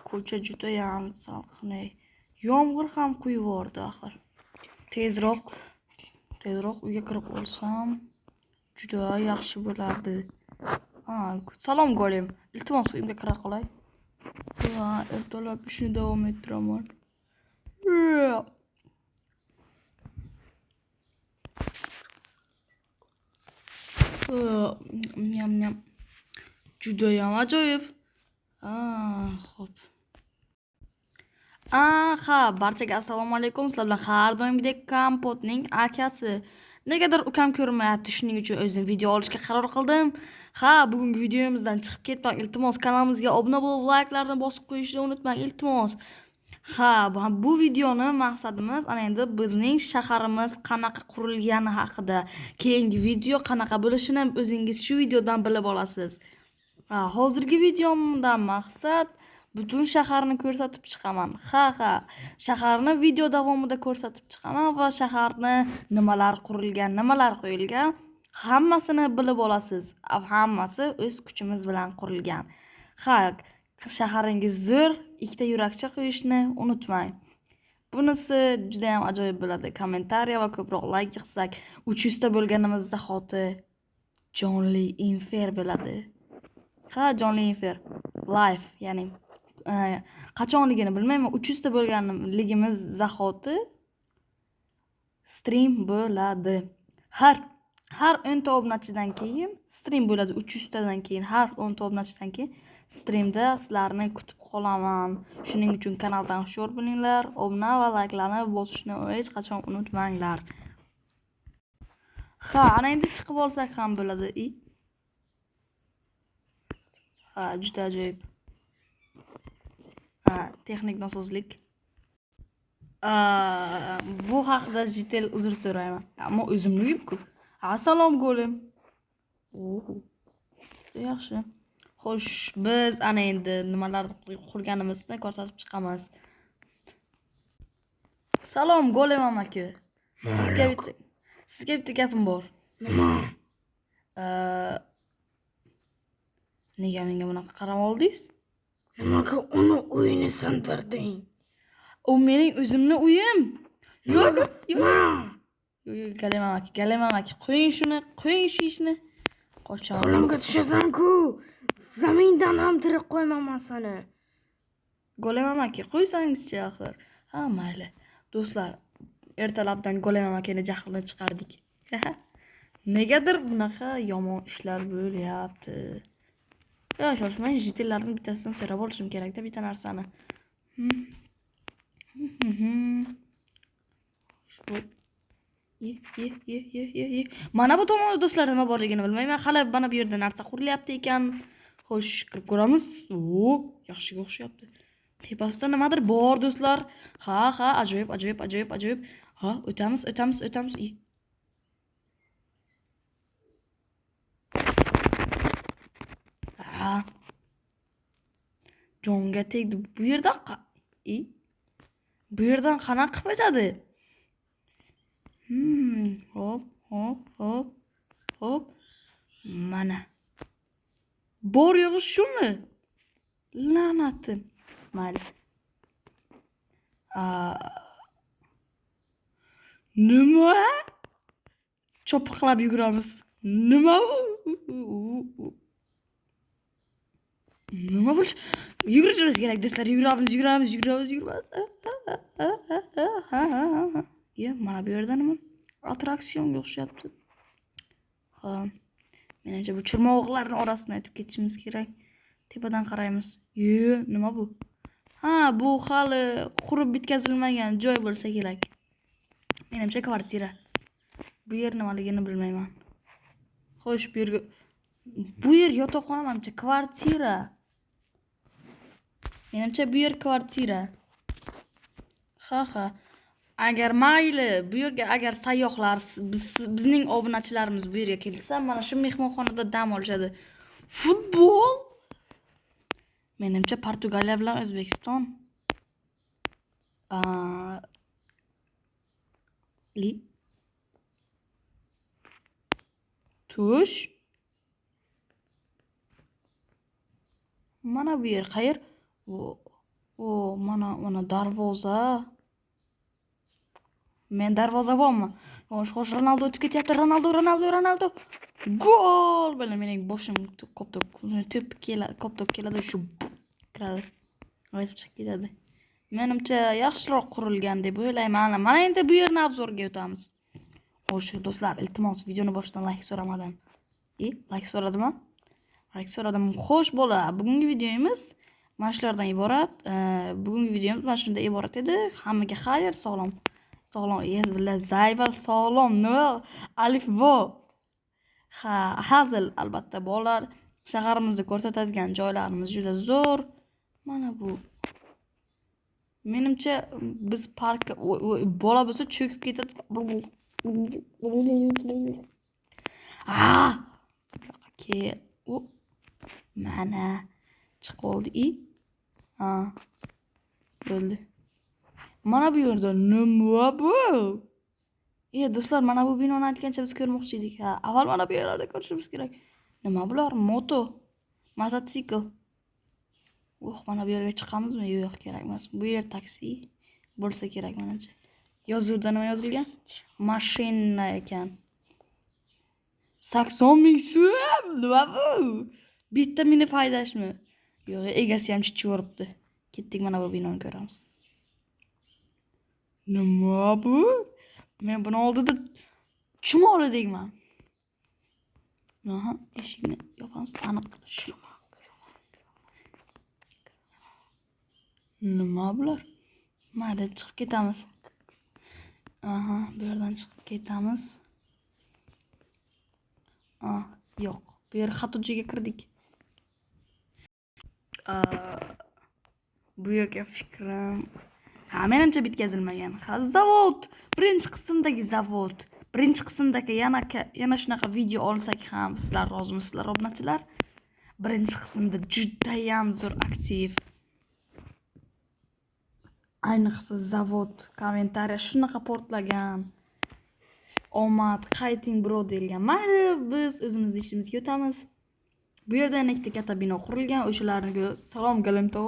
Ko'cha juda ham salqin. Yomg'ir ham quyib yubordi axir. Tezroq uyga kirib olsam juda yaxshi bo'lardi. Salom Golim. Iltimos uyimga kira qolay. Ertalab ishni davom ettiraman. Nyam. Juda ham ajoyib. Xo'p. Barchaga assalomu alaykum. Sizlar bilan har doimgidek Kompotning akasi. Negadir ukam ko'rinmayapti, shuning uchun o'zim video olishga qaror qildim. Bugungi videomizdan chiqib ketmang. Iltimos kanalimizga obuna bo'lib, like'larni bosib qo'yishni unutmang, iltimos. Bu videoni maqsadimiz ana endi bizning shaharimiz qanaqa qurilgani haqida. Keyingi video qanaqa bo'lishini o'zingiz shu videodan bilib olasiz. Hozirgi videomdan maqsad butun shaharni ko'rsatib chiqaman. Shaharni video davomida ko'rsatib chiqaman va shaharni nimalar qurilgan, nimalar qo'yilgan hammasini bilib olasiz. Hammasi o'z kuchimiz bilan qurilgan. Shaharingiz zo'r, ikkita yurakcha qo'yishni unutmang. Bunisi juda ham ajoyib bo'ladi. Kommentariya va ko'proq like yig'sak, 300 ta bo'lganimiz zahoti jonli infer bo'ladi. Jonli infer live, ya'ni qachonligini bilmayman, 300 ta bo'lganligimiz zahoti stream bo'ladi. Har 10 ta obunachidan keyin stream bo'ladi. 300 tadan keyin har 10 ta obunachidan keyin streamda sizlarni kutib qolaman. Shuning uchun kanaldan hushyor bo'linglar, obuna va like'larni bosishni hech qachon unutmanglar. Ana endi chiqib olsak ham bo'ladi. Juda ajoyib. Texnik nosozlik. Bu haqida jitel uzr so'rayman. Ammo o'zimni uyim-ku. Assalom Golim. Yaxshi. Xo'sh, biz ana endi nimalar qurganimizni ko'rsatib chiqamiz. Salom Golim amaki. Sizga bitta gapim bor. Nima? Nega menga bunaqa qarab oldingiz? Nimaga uni uyini sindirding? U mening o'zimni uyim. Yo'q. Galim amaki, qo'ying shu ishni. Qochamiz. Qo'limga tushasan-ku. Zamindan ham tirik qo'ymaman seni. Golim amaki, qo'ysangizchi axir. Mayli. Do'stlar, ertalabdan Golim amakini jahlini chiqardik. Negadir bunaqa yomon ishlar bo'lyapti. Shoshmang, jitellarning bittasidan so'rab olishim kerak-da bitta narsani. Mana bu tomonda do'stlar nima borligini bilmayman. Hali mana bu yerda narsa qurilyapti ekan. Xo'sh, kirib ko'ramiz. Yaxshiga o'xshayapti. Tepasida nimadir bor do'stlar. Ajoyib. O'tamiz. Jonga tegdi. Bu yerdan qanaqa qilib o'tadi? Hop. Mana. Bor yo'g'i shumi? La'natim. Mayli. Nima? Chopiqlab yuguramiz. Nima bo'lish? Yugurishimiz kerak do'stlar. Yuguramiz. Mana bu yerda nima? Attraksionga o'xshayapti. Menimcha bu chirmovuqlarning orasidan o'tib ketishimiz kerak. Tepadan qaraymiz. Nima bu? Bu hali qurib bitkazilmagan joy bo'lsa kerak. Menimcha kvartira. Bu yer nimaligini bilmayman. Xo'sh, bu yer yotoqxona, menimcha kvartira. Menimcha bu yer kvartira. Agar mayli, bu yerga agar sayyohlar, bizning obunachilarimiz bu yerga kelsa, mana shu mehmonxonada dam olishadi. Futbol? Menimcha Portugaliya bilan O'zbekiston. Tush. Mana bu yer qayer? O, mana darvoza. Men darvozabonman. Xo'sh, Ronaldo o'tib ketyapti. Ronaldo. Gol! Mana mening boshim koptok keladi, shu kiradi. Aytib chiqib ketadi. Menimcha yaxshiroq qurilgan deb o'ylayman. Mana endi bu yerni obzorga o'tamiz. Xo'sh, do'stlar, iltimos videoni boshdan like so'ramadim. Like so'radimmi? Like so'radim. Xo'sh, bola, bugungi videomiz mana shulardan iborat. Bugungi videomiz mana shunday iborat edi. Hammaga xayr, sog'lom, zayval sog'lom, nima? Alif vo. Hazil, albatta bolalar. Shaharimizni ko'rsatadigan joylarimiz juda zo'r. Mana bu. Menimcha biz parkka bola bo'lsa cho'kib ketadi. Mana chiqoldi. Bo'ldi. Mana bu yerda nima bu? Do'stlar, mana bu binoni aytgancha biz ko'rmoqchi edik. Avval mana bu yerlarda ko'rishimiz kerak. Nima bular? Mototsikl. Mana bu yerga chiqamizmi? Yo'q, kerak emas. Bu yer taksi bo'lsa kerak menimcha. Yozuvda nima yozilgan? Mashina ekan. 80 ming so'm. Nima bu? Bitta meni foydashmi? Yo'q, egasi ham chiqib yoribdi. Ketdik, mana bu binoni ko'ramiz. Nima bu? Men buni oldida chumolidekman. Eshikni yopamiz, aniq. Nima bular? Mayli, chiqib ketamiz. Bu yerdan chiqib ketamiz. Yo'q, bu yer xatochiga kirdik. Bu yerga fikrim. Menimcha bitkazilmagan. Zavod, birinchi qismdagi zavod. Birinchi qismdagi yana shunaqa video olsak ham sizlar rozimisizlar, obunachilar? Birinchi qismda juda ham zo'r aktiv. Ayniqsa zavod kommentariya shunaqa portlagan. Omad, qayting bro deyilgan. Mayli, biz o'zimizning ishimizga o'tamiz. Bu yerda yana ikkita katta bino qurilgan. O'shalarga salom galimto.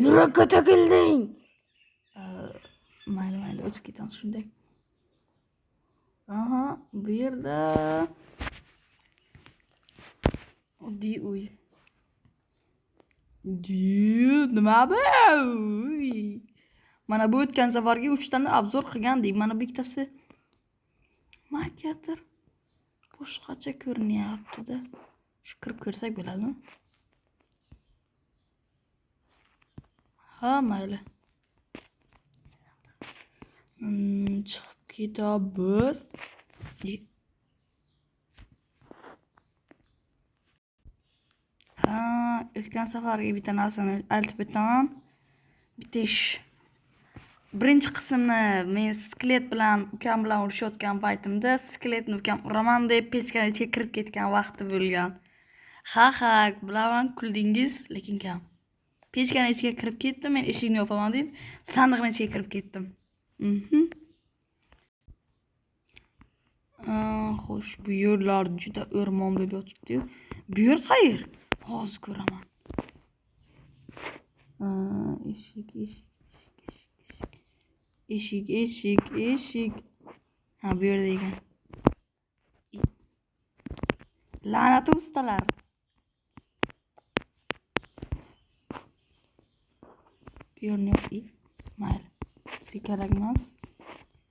Yurakka kelding. Mayli, o'tib ketamiz shunday. Bu yerda oddiy uy. Nima bu? Mana bu o'tgan safarga 3 tani obzor qilgandik. Mana bu ikkitasi makiyatdir. Boshqacha ko'rinyapti-da. Shu kirib ko'rsak bo'ladimi? Mayli. Chiqib ketamiz. O'tgan safarga bitta narsani aytib o'taman. Bitta ish. Birinchi qismni men skelet bilan ukam bilan urishayotgan paytimda skeletni ukam uraman deb pechkani ichiga kirib ketgan vaqti bo'lgan. Bilaman, kuldingiz, lekin kam. Pechkani ichiga kirib ketdim, men eshikni yopaman deb sandiqning ichiga kirib ketdim. Xo'sh, bu yo'llar juda o'rmon deb yotibdi-yu. Bu yer qayer? Hozir ko'raman. Eshik. Bu yerda ekan. La'nat ustalar. Bu yerni yo'q. Mayli. Bizga kerak emas.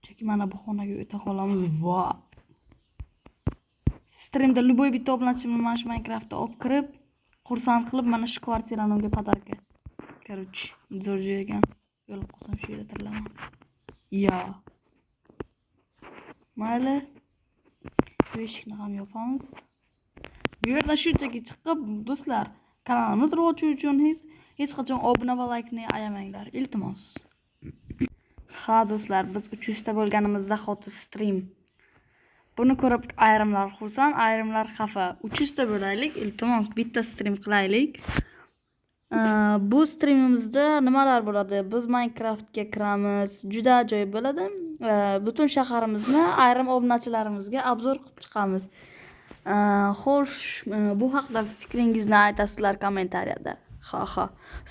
Chunki mana bu xonaga o'ta qolamiz. Streamda любой bitta obunachiman mana shu Minecraftda olib kirib, xursand qilib mana shu kvartirani unga podarka. Короче, zo'r joy ekan. Yo'lib qolsam shu yerda tirilaman. Mayli. Bu eshikni ham yopamiz. Bu yerdan shunchaki chiqib, do'stlar, kanalimiz rivoji uchun hech qachon obuna va laykni ayamanglar, iltimos. Do'stlar, biz 300 ta bo'lganimiz zahoti stream. Buni ko'rib ayrimlar xursand, ayrimlar xafa. 300 ta bo'laylik, iltimos, bitta stream qilaylik. Bu streamimizda nimalar bo'ladi? Biz Minecraftga kiramiz. Juda ajoyib bo'ladi. Butun shaharimizni ayrim obunachilarimizga obzor qilib chiqamiz. Xo'sh, bu haqida fikringizni aytasizlar kommentariyada. Ha.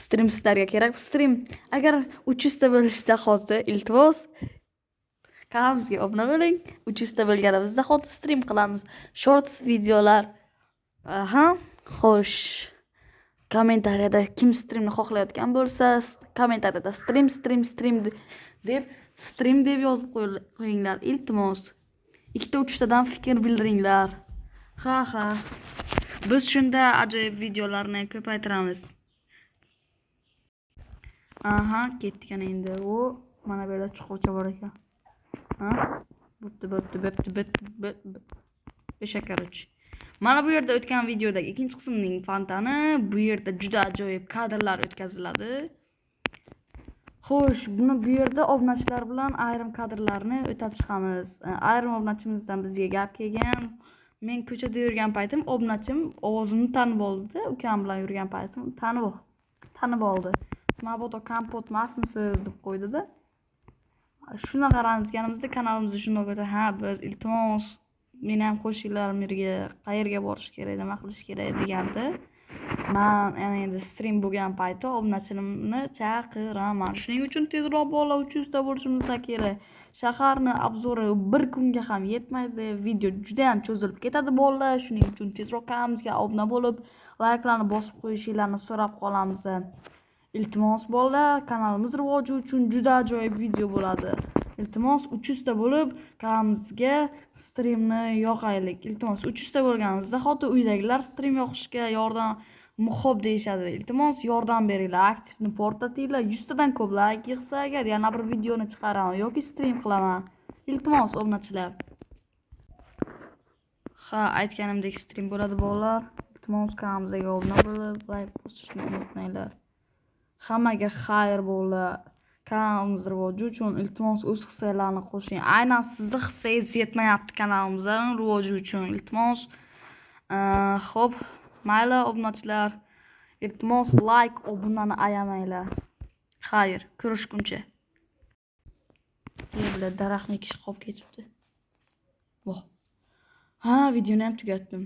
Stream sizlarga kerak. Stream agar 300 ta bo'lishsa hozir iltimos kanalimizga obuna bo'ling. 300 ta bo'lganimizda hozir stream qilamiz. Shorts videolar. Aha, xo'sh. Kommentariyada kim streamni xohlayotgan bo'lsa, kommentariyada stream deb yozib qo'yinglar. Iltimos. 2-3 tadan fikr bildiringlar. Ha. Biz shunda ajoyib videolarni ko'paytiramiz. Aha, ketgan endi. O, mana bu yerda chuqurcha bor ekan. Ha? Bo'pti. Beshakaroch. Mana bu yerda o'tgan videodagi ikkinchi qismning fontani. Bu yerda juda ajoyib kadrlar o'tkaziladi. Xo'sh, buni bu yerda obunachilar bilan ayrim kadrlarni o'tab chiqamiz. Ayrim obunachimizdan bizga gap kelgan. Men ko'chada yurgan paytim obunachim ovozimni tanib oldi. Ukam bilan yurgan paytim tanib oldi. Mabodo kompot emasmisiz deb qo'ydi-da. Shuna qaramizganimizda kanalimizni shunday ko'ta, ha, biz iltimos meni ham qo'shinglar, merga qayerga borish kerak, nima qilish kerak degandi. Men endi stream bo'lgan paytda obunachilimni chaqiraman. Shuning uchun tezroq bola 300 ta bo'lishimiz kerak. Shaharni obzori bir kunga ham yetmaydi. Video juda ham cho'zilib ketadi bolalar. Shuning uchun tezroq kanalimizga obuna bo'lib, layklarni bosib qo'yishingizni so'rab qolamiz. Iltimos bolalar, kanalimiz rivoji uchun juda ajoyib video bo'ladi. Iltimos 300 ta bo'lib, kanalimizga streamni yoqaylik. Iltimos 300 ta bo'lganimizda hozir uydagilar stream yoqishga yordam muhib deyishadi. Iltimos yordam beringlar, aktivni portatinglar. 100 tadan ko'p layk yig'sa agar yana bir videoni chiqaraman yoki stream qilaman. Iltimos obunachilar. Ha, aytganimdek stream bo'ladi bolalar. Iltimos kanalimizga obuna bo'lib, layk bosishni unutmanglar. Hammaga xayr bo'ladi. Kanalimiz rivoji uchun iltimos o'z hissalarini qo'shing. Aynan sizni hissangiz yetmayapti kanalimizning rivoji uchun. Iltimos xo'p, mayli obunachilar. Iltimos like, obunani ayamanglar. Xayr, ko'rishguncha. Bular daraxtni kishi qolib ketibdi. Voh. Ha, videoni ham tugatdim.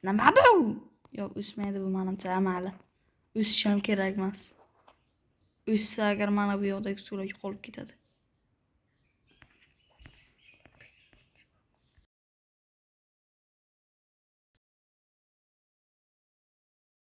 Nima bu? Yo'q, o'smaydi bu menimcha amali. O'sish ham kerak emas. O'ssa agar mana bu yoqdagi suratga qolib ketadi.